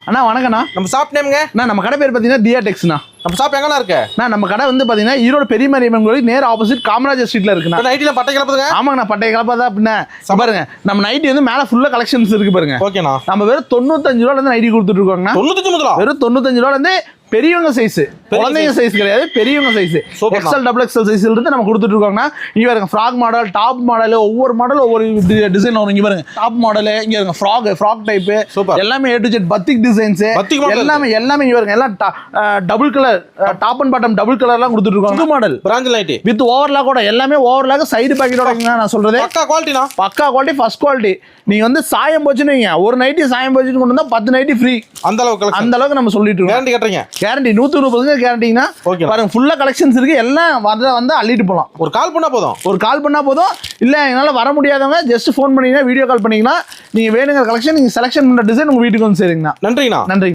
அண்ணா வணக்கண்ணா. நம்ம ஷாப் நேம்ங்க? நம்ம கடை பேர் பார்த்தீங்கன்னா தியா டெக்ஸ்ண்ணா. நம்ம ஷாப் எங்கண்ணா இருக்கு? நம்ம கடை வந்து பார்த்தீங்கன்னா ஈரோடு பெரிய மாரியம்மன் கோயில் நேர் ஆப்போசிட் காமராஜர் ஸ்ட்ரீட்ல இருக்குண்ணா. நைட்டில பட்டை கிளப்புதுங்க? ஆமாங்கண்ணா, பட்டை கிளப்பாதான் அப்படின்னா பாருங்க. நம்ம நைட்டி வந்து மேலே ஃபுல்லாக கலெக்ஷன்ஸ் இருக்கு பாருங்க. ஓகேண்ணா. நம்ம வெறும் 95 ரூபாயிலேருந்து நைட்டி கொடுத்துட்டு இருக்கோங்கண்ணா. 95 முதலா? வெறும் 95 ரூபாயிலேருந்து பெரியவங்க சைஸ், குழந்தைங்க சைஸ் கிடையாது, பெரியவங்க சைஸ். எக்ஸ்எல் டபுள் எக்ஸ்எல் சைஸ்ல இருந்து நம்ம கொடுத்துட்டு இருக்கோம்னா. இங்க பாருங்க ஃப்ராக் மாடல், டாப் மாடல், ஒவ்வொரு மாடல் ஒவ்வொரு டிசைன் வரும். இங்க பாருங்க டாப் மாடல், இங்க பாருங்க ஃப்ராக் டைப் எல்லாமே A to Z பத்திக் டிசைன்ஸ் எல்லாமே இங்க பாருங்க. எல்லாம் double colour top and bottom double கலர்லாம் கொடுத்துட்டு இருக்கோம். புது மாடல் பிராஞ்சல் நைட்டி வித் ஓவர்லாக் கூட எல்லாமே ஓவர்லாக் சைடு பாக்கெட்டோட நான் சொல்றது பக்கா குவாலிட்டினா. பக்கா குவாலிட்டி, ஃபர்ஸ்ட் குவாலிட்டி. நீங்க வந்து சாயம் போச்சுன்னு ஒரு நைட்டி சாயம் போச்சுன்னு கொண்டு வந்தா 10 நைட்டி ஃப்ரீ. அந்த அளவுக்கு நம்ம சொல்லிட்டு இருக்கோம். கேரண்டி கட்டுறீங்க? கேரண்டி 130% கேரண்டிங்கனா. பாருங்க ஃபுல்லா கலெக்ஷன்ஸ் இருக்கு. எல்லாம் வந்து அள்ளிட்டு போலாம். ஒரு கால் பண்ணா போதும். இல்ல என்னால வர முடியாதவங்க ஜஸ்ட் ஃபோன் பண்ணீங்கன்னா வீடியோ கால் பண்ணீங்கன்னா நீங்க வேணுங்கிற கலெக்ஷன் நீங்க செலக்ஷன் பண்ற டிசைன் உங்க வீட்டுக்கு வந்து சேருங்கண்ணா. நன்றிண்ணா. நன்றி.